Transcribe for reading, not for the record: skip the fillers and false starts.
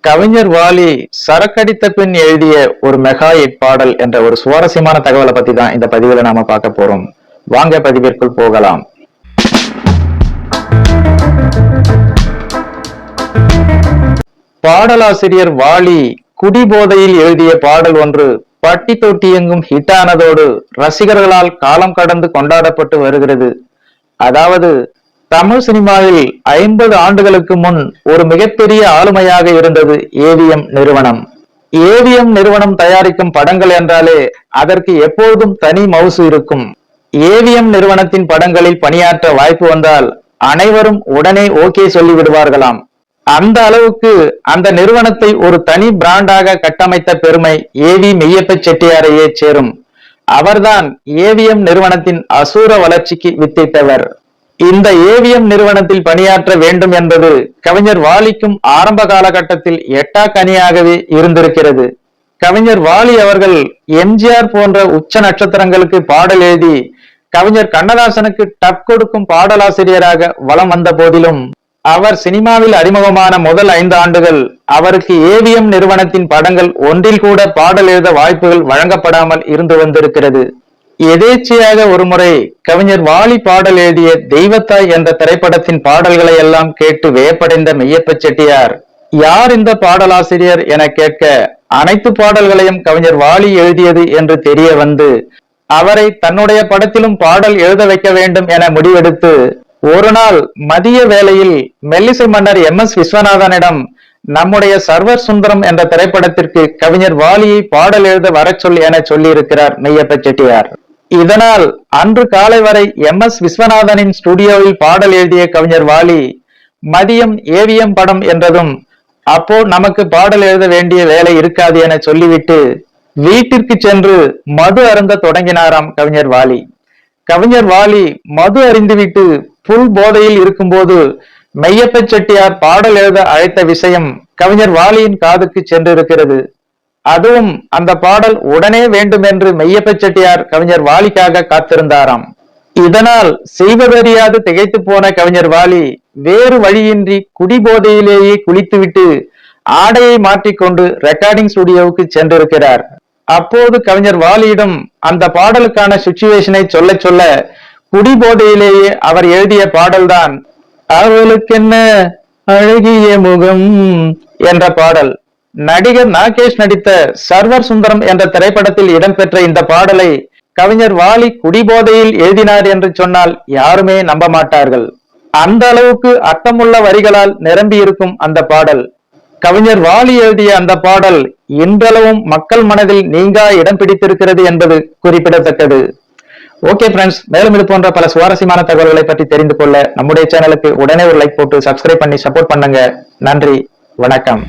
கவிஞர் வாலி சரக்கடித்த பின் எழுதிய ஒரு மெகா ஹிட் பாடல் என்ற ஒரு சுவாரஸ்யமான தகவலை பத்தி தான் இந்த பதிவுல நாம பார்க்க போறோம். வாங்க பதிவிற்குள் போகலாம். பாடலாசிரியர் வாலி குடிபோதையில் எழுதிய பாடல் ஒன்று பட்டி தொட்டி எங்கும் ஹிட்டானதோடு ரசிகர்களால் காலம் கடந்து கொண்டாடப்பட்டு வருகிறது. அதாவது தமிழ் சினிமாவில் 50 ஆண்டுகளுக்கு முன் ஒரு மிகப்பெரிய ஆளுமையாக இருந்தது ஏவிஎம் நிறுவனம். ஏவிஎம் நிறுவனம் தயாரிக்கும் படங்கள் என்றாலே அதற்கு எப்போதும் தனி மவுசு இருக்கும். ஏவிஎம் நிறுவனத்தின் படங்களில் பணியாற்ற வாய்ப்பு வந்தால் அனைவரும் உடனே ஓகே சொல்லி விடுவார்களாம். அந்த அளவுக்கு அந்த நிறுவனத்தை ஒரு தனி பிராண்டாக கட்டமைத்த பெருமை ஏவி மெய்யப்ப செட்டியாரையே சேரும். அவர்தான் ஏவிஎம் நிறுவனத்தின் அசூர வளர்ச்சிக்கு வித்திட்டவர். இந்த ஏவிஎம் நிறுவனத்தில் பணியாற்ற வேண்டும் என்பது கவிஞர் வாலிக்கும் ஆரம்ப காலகட்டத்தில் எட்டா கனியாகவே இருந்திருக்கிறது. கவிஞர் வாலி அவர்கள் எம்ஜிஆர் போன்ற உச்ச நட்சத்திரங்களுக்கு பாடல் எழுதி கவிஞர் கண்ணதாசனுக்கு டப் கொடுக்கும் பாடலாசிரியராக வலம் வந்த போதிலும் அவர் சினிமாவில் அறிமுகமான முதல் 5 ஆண்டுகள் அவருக்கு ஏவிஎம் நிறுவனத்தின் படங்கள் ஒன்றில் கூட பாடல் எழுத வாய்ப்புகள் வழங்கப்படாமல் இருந்து வந்திருக்கிறது. எதேச்சையாக ஒருமுறை கவிஞர் வாலி பாடல் எழுதிய தெய்வத்தாய் என்ற திரைப்படத்தின் பாடல்களை எல்லாம் கேட்டு வியப்படைந்த மெய்யப்ப செட்டியார் யார் இந்த பாடலாசிரியர் என கேட்க அனைத்து பாடல்களையும் கவிஞர் வாலி எழுதியது என்று தெரிய வந்து அவரை தன்னுடைய படத்திலும் பாடல் எழுத வைக்க வேண்டும் என முடிவெடுத்து ஒரு நாள் மதிய வேளையில் மெல்லிசை மன்னர் MS விஸ்வநாதனிடம் நம்முடைய சர்வர் சுந்தரம் என்ற திரைப்படத்திற்கு கவிஞர் வாலியை பாடல் எழுத வரச் சொல் என சொல்லி இருக்கிறார் மெய்யப்ப செட்டியார். இதனால் அன்று காலை வரை MS விஸ்வநாதனின் ஸ்டுடியோவில் பாடல் எழுதிய கவிஞர் வாலி மதியம் ஏவிஎம் படம் என்றதும் அப்போ நமக்கு பாடல் எழுத வேண்டிய வேலை இருக்காது என சொல்லிவிட்டு வீட்டிற்கு சென்று மது அருந்த தொடங்கினாராம் கவிஞர் வாலி. கவிஞர் வாலி மது அறிந்துவிட்டு புல் போதையில் இருக்கும்போது மெய்யப்ப செட்டியார் பாடல் எழுத அழைத்த விஷயம் கவிஞர் வாலியின் காதுக்கு சென்றிருக்கிறது. அதுவும் அந்த பாடல் உடனே வேண்டும் என்று மெய்யப்ப செட்டியார் கவிஞர் வாலிக்காக காத்திருந்தாராம். இதனால் செய்வதறியாது திகைத்து போன கவிஞர் வாலி வேறு வழியின்றி குடிபோதையிலேயே குளித்துவிட்டு ஆடையை மாற்றிக்கொண்டு ரெக்கார்டிங் ஸ்டுடியோவுக்கு சென்றிருக்கிறார். அப்போது கவிஞர் வாலியிடம் அந்த பாடலுக்கான சிச்சுவேஷனை சொல்ல சொல்ல குடிபோதையிலேயே அவர் எழுதிய பாடல்தான் அவளுக்கென்ன அழகிய முகம் என்ற பாடல். நடிகர் நாகேஷ் நடித்த சர்வர் சுந்தரம் என்ற திரைப்படத்தில் இடம்பெற்ற இந்த பாடலை கவிஞர் வாலி குடிபோதையில் எழுதினார் என்று சொன்னால் யாருமே நம்ப மாட்டார்கள். அந்த அளவுக்கு அர்த்தமுள்ள வரிகளால் நிரம்பி இருக்கும் அந்த பாடல். கவிஞர் வாலி எழுதிய அந்த பாடல் இன்றளவும் மக்கள் மனதில் நீங்கா இடம் பிடித்திருக்கிறது என்பது குறிப்பிடத்தக்கது. ஓகே ஃப்ரெண்ட்ஸ், மேலும் இது போன்ற பல சுவாரஸ்யமான தகவல்களை பற்றி தெரிந்து கொள்ள நம்முடைய சேனலுக்கு உடனே ஒரு லைக் போட்டு சப்ஸ்கிரைப் பண்ணி சப்போர்ட் பண்ணுங்க. நன்றி, வணக்கம்.